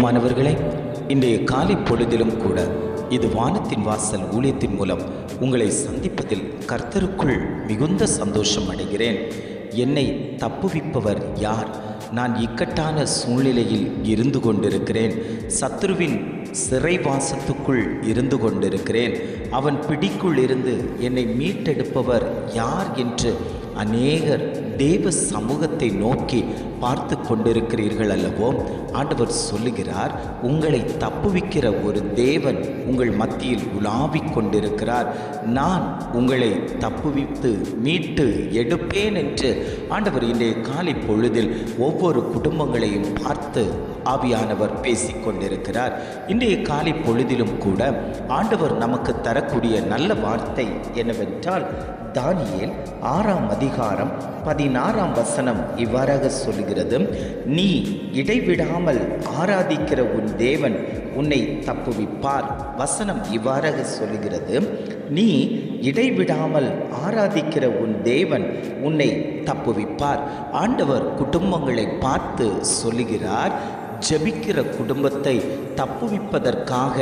பிரியமானவர்களே, இன்றைய காலை பொழுதிலும் கூட இது வானத்தின் வாசல் ஊழியத்தின் மூலம் உங்களை சந்திப்பதில் கர்த்தருக்குள் மிகுந்த சந்தோஷம் அடைகிறேன். என்னை தப்புவிப்பவர் யார்? நான் இக்கட்டான சூழ்நிலையில் இருந்து கொண்டிருக்கிறேன். சத்துருவின் சிறைவாசத்துக்குள் இருந்து கொண்டிருக்கிறேன். அவன் பிடிக்குள் இருந்து என்னை மீட்டெடுப்பவர் யார் என்று அநேகர் தேவ சமூகத்தை நோக்கி பார்த்து கொண்டிருக்கிறீர்கள் அல்லவோ? ஆண்டவர் சொல்லுகிறார், உங்களை தப்புவிக்கிற ஒரு தேவன் உங்கள் மத்தியில் உலாவிக் கொண்டிருக்கிறார். நான் உங்களை தப்புவித்து மீட்டு எடுப்பேன் என்று ஆண்டவர் இன்றைய காலை பொழுதில் ஒவ்வொரு குடும்பங்களையும் பார்த்து ஆவியானவர் பேசிக்கொண்டிருக்கிறார். இன்றைய காலை பொழுதிலும் கூட ஆண்டவர் நமக்கு தரக்கூடிய நல்ல வார்த்தை என்னவென்றால், தானியேல் 6ஆம் அதிகாரம் 16ஆம் வசனம் இவ்வாறாக சொல்கிறது, நீ இடைவிடாமல் ஆராதிக்கிற உன் தேவன் உன்னை தப்புவிப்பார். வசனம் இவ்வாறாக சொல்கிறது, நீ இடைவிடாமல் ஆராதிக்கிற உன் தேவன் உன்னை தப்புவிப்பார். ஆண்டவர் குடும்பங்களை பார்த்து சொல்லுகிறார், ஜெபிக்கிற குடும்பத்தை தப்புவிப்பதற்காக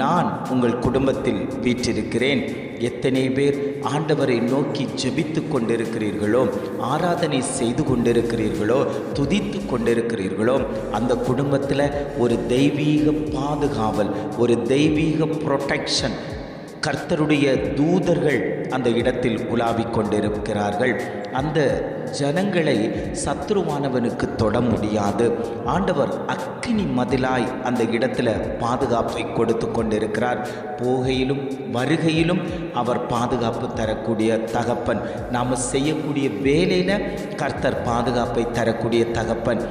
நான் உங்கள் குடும்பத்தில் வீற்றிருக்கிறேன். எத்தனை பேர் ஆண்டவரை நோக்கி ஜெபித்து கொண்டிருக்கிறீர்களோ, ஆராதனை செய்து கொண்டிருக்கிறீர்களோ, துதித்து கொண்டிருக்கிறீர்களோ, அந்த குடும்பத்தில் ஒரு தெய்வீக பாதுகாவல், ஒரு தெய்வீக புரொடெக்ஷன், கர்த்தருடைய தூதர்கள் அந்த இடத்தில் உலாவிக் கொண்டிருக்கிறார்கள். அந்த ஜனங்களை சத்துருவானவனுக்கு தொட முடியாது. ஆண்டவர் அக்கினி மதிலாய் அந்த இடத்துல பாதுகாப்பை கொடுத்து கொண்டிருக்கிறார். போகையிலும் வருகையிலும் அவர் பாதுகாப்பு தரக்கூடிய தகப்பன். நாம் செய்யக்கூடிய வேலையில் கர்த்தர் பாதுகாப்பை தரக்கூடிய தகப்பன்.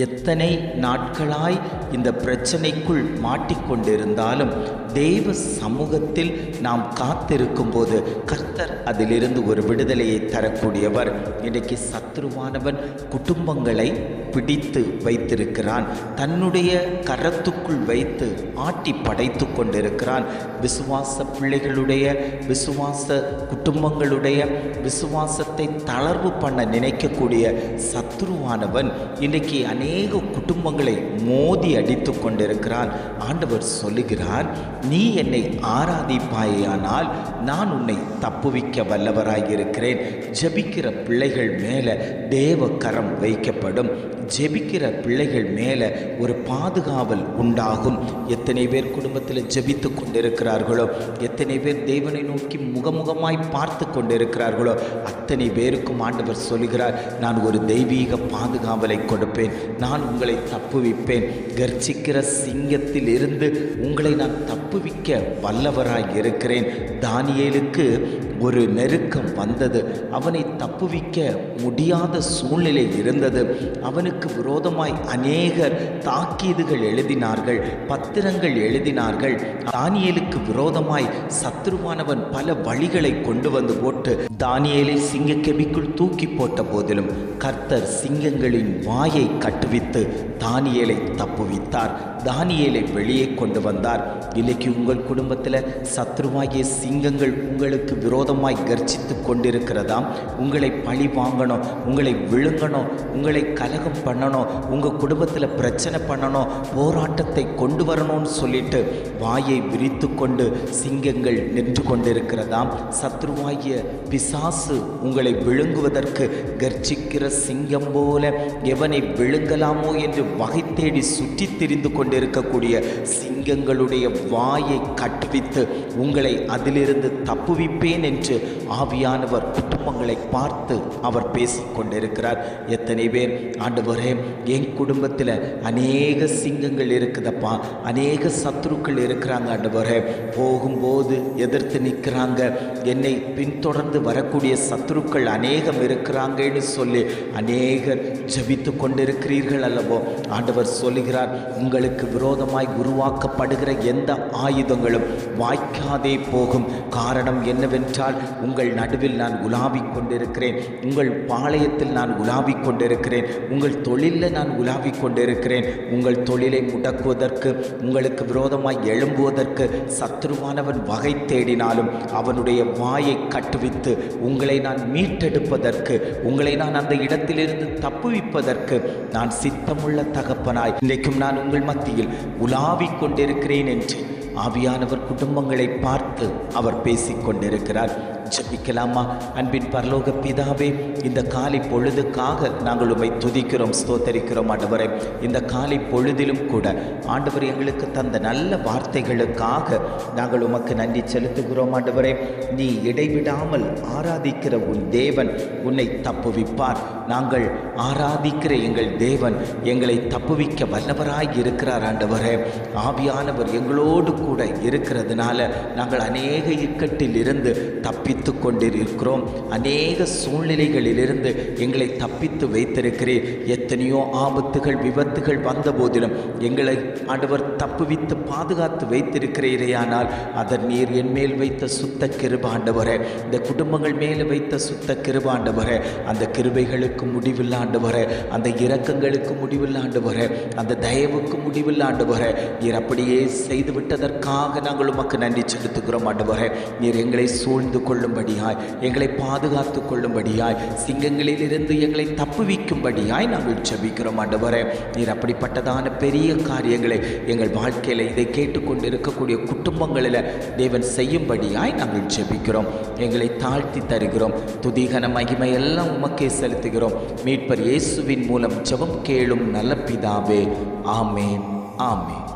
எத்தனை நாட்களாய் இந்த பிரச்சனைக்குள் மாட்டிக்கொண்டிருந்தாலும் தேவ சமூகத்தில் நாம் காத்திருக்கும் போது கர்த்தர் அதிலிருந்து ஒரு விடுதலையை தரக்கூடியவர். இன்றைக்கு சத்துருவானவன் குடும்பங்களை பிடித்து வைத்திருக்கிறான். தன்னுடைய கரத்துக்குள் வைத்து ஆட்டி படைத்து கொண்டிருக்கிறான். விசுவாச பிள்ளைகளுடைய, விசுவாச குடும்பங்களுடைய விசுவாசத்தை தளர்வு பண்ண நினைக்கக்கூடிய சத்துருவானவன் இன்றைக்கு அநேக குடும்பங்களை மோதி அடித்து கொண்டிருக்கிறான். ஆண்டவர் சொல்லுகிறார், நீ என்னை ஆராதிப்பாயானால் நான் உன்னை தப்புவிக்க வல்லவராயிருக்கிறேன். ஜெபிக்கிற பிள்ளைகள் மேலே தேவ கரம் வைக்கப்படும். ஜெபிக்கிற பிள்ளைகள் மேலே ஒரு பாதுகாவல் உண்டாகும். எத்தனை பேர் குடும்பத்தில் ஜெபித்து கொண்டிருக்கிறார்களோ, எத்தனை பேர் தேவனை நோக்கி முகமுகமாய் பார்த்து கொண்டிருக்கிறார்களோ, அத்தனை பேருக்கும் ஆண்டவர் சொல்கிறார், நான் ஒரு தெய்வீக பாதுகாவலை கொடுப்பேன். நான் உங்களை தப்புவிப்பேன். கர்ச்சிக்கிற சிங்கத்தில் இருந்து உங்களை நான் தப்புவிக்க வல்லவராய் இருக்கிறேன். தானியேலுக்கு ஒரு நெருக்கம் வந்தது. அவனை தப்புவிக்க முடியாத சூழ்நிலை இருந்தது. அவனுக்கு விரோதமாய் அநேகர் தாக்கீதுகள் எழுதினார்கள், பத்திரங்கள் எழுதினார்கள். தானியேலுக்கு விரோதமாய் சத்துருவானவன் பல வழிகளை கொண்டு வந்து போட்டு தானியேலை சிங்கக்கெபிக்குள் தூக்கி போட்ட போதிலும் கர்த்தர் சிங்கங்களின் வாயை கட்டுவித்து தானியேலை தப்புவித்தார். தானியேலை வெளியே கொண்டு வந்தார். இன்னைக்கு உங்கள் குடும்பத்தில் சத்ருவாகிய சிங்கங்கள் உங்களுக்கு விரோதமாய் கர்ஜித்து கொண்டிருக்கிறதாம். உங்களை பழி வாங்கணும், உங்களை விழுங்கணும், உங்களை கலகம் பண்ணணும், உங்கள் குடும்பத்தில் பிரச்சனை பண்ணணும், போராட்டத்தை கொண்டு வரணும்னு சொல்லிட்டு வாயை விரித்து கொண்டு சிங்கங்கள் நின்று கொண்டிருக்கிறதாம். சத்ருவாகிய பிசாசு உங்களை விழுங்குவதற்கு கர்ஜிக்கிற சிங்கம் போல எவனை விழுங்கலாமோ என்று வகை தேடி சுற்றி திரிந்து கொண்டிருக்கக்கூடிய சிங்கங்களுடைய வாயை கட்டுவித்து உங்களை அதிலிருந்து தப்புவிப்பேன் என்று ஆவியானவர் குடும்பங்களை பார்த்து அவர் பேசிக்கொண்டிருக்கிறார். எத்தனை பேர், ஆண்டவரே என் குடும்பத்தில் அநேக சிங்கங்கள் இருக்குதப்பா, அநேக சத்துருக்கள் இருக்கிறாங்க ஆண்டவரே, போகும்போது எதிர்த்து நிற்கிறாங்க, என்னை பின்தொடர்ந்து வரக்கூடிய சத்துருக்கள் அநேகம் இருக்கிறாங்கன்னு சொல்லி அநேகர் ஜெபித்து கொண்டிருக்கிறீர்கள் அல்லவோ? ஆண்டவர் சொல்லுகிறார், உங்களுக்கு விரோதமாய் உருவாக்கப்படுகிற எந்த ஆயுதங்களும் வாய்க்காதே போகும். காரணம் என்னவென்றால் ஏனென்றால் உங்கள் நடுவில் நான் உலாவிக் கொண்டிருக்கிறேன், உங்கள் பாளையத்தில் நான் உலாவிக் கொண்டிருக்கிறேன், உங்கள் தொழிலில் நான் உலாவிக் கொண்டிருக்கிறேன். உங்கள் தொழிலை முடக்குவதற்கு, உங்களுக்கு விரோதமாய் எழும்புவதற்கு சத்துருவானவன் வகை தேடினாலும் அவனுடைய வாயை கட்டுவித்து உங்களை நான் மீட்டெடுப்பதற்கு, உங்களை நான் அந்த இடத்திலிருந்து தப்புவிப்பதற்கு நான் சித்தமுள்ள தகப்பனாய் இன்றைக்கும் நான் உங்கள் மத்தியில் உலாவிக் கொண்டிருக்கிறேன் என்று ஆவியானவர் குடும்பங்களை பார்த்து அவர் பேசிக்கொண்டிருக்கிறார். ஜெபிக்கலாமா? அன்பின் பரலோக பிதாவே, இந்த காலை பொழுதுக்காக நாங்கள் உம்மை துதிக்கிறோம், ஸ்தோத்தரிக்கிறோம் ஆண்டவரே. இந்த காலை பொழுதிலும் கூட ஆண்டவர் எங்களுக்கு தந்த நல்ல வார்த்தைகளுக்காக நாங்கள் உமக்கு நன்றி செலுத்துகிறோம் ஆண்டவரே. நீ இடைவிடாமல் ஆராதிக்கிற உன் தேவன் உன்னை தப்புவிப்பார். நாங்கள் ஆராதிக்கிற எங்கள் தேவன் எங்களை தப்புவிக்க வல்லவராய் இருக்கிறார் ஆண்டவரே. ஆவியானவர் எங்களோடு கூட இருக்கிறதுனால நாங்கள் அநேக இக்கட்டில் இருந்து தப்பித்து கொண்டிருக்கிறோம். அநேக சூழ்நிலைகளிலிருந்து எங்களை தப்பித்து வைத்திருக்கிறேன். எத்தனையோ ஆபத்துகள், விபத்துகள் வந்த போதிலும் எங்களை ஆண்டவர் தப்புவித்து பாதுகாத்து வைத்திருக்கிறீரே. ஆனால் அதன் நீர் என் மேல் வைத்த சுத்த கிருபாண்டவரே, இந்த குடும்பங்கள் மேலே வைத்த சுத்த கிருபாண்டவரே, அந்த கிருபைகளுக்கு முடிவில்லை ஆண்டவரே, அந்த இரக்கங்களுக்கு முடிவில்லை ஆண்டவரே, அந்த தயவுக்கு முடிவில்லை ஆண்டவரே. நீர் அப்படியே செய்து விட்டதற்காக நாங்கள் உமக்கு நன்றி செலுத்துகிறோம் ஆண்டவரே. நீர் எங்களை சூழ்ந்து கொள்ளும்படியாய், எங்களை பாதுகாத்து கொள்ளும்படியாய், சிங்கங்களிலிருந்து எங்களை தப்புவிக்கும்படியாய் நாங்கள் ஜெபிக்கிறோம் ஆண்டவரே. நீர் அப்படிப்பட்டதான பெரிய காரியங்களை எங்கள் வாழ்க்கையில் இதை கேட்டுக்கொண்டு இருக்கக்கூடிய குடும்பங்களில் தேவன் செய்யும்படியாய் நாங்கள் ஜெபிக்கிறோம். எங்களை தாழ்த்தி தருகிறோம். துதிகன மகிமை எல்லாம் உமக்கே செலுத்துகிறோம். மீட்பர் இயேசுவின் மூலம் ஜெபம் கேளும் நல்ல பிதாவே. ஆமேன், ஆமேன்.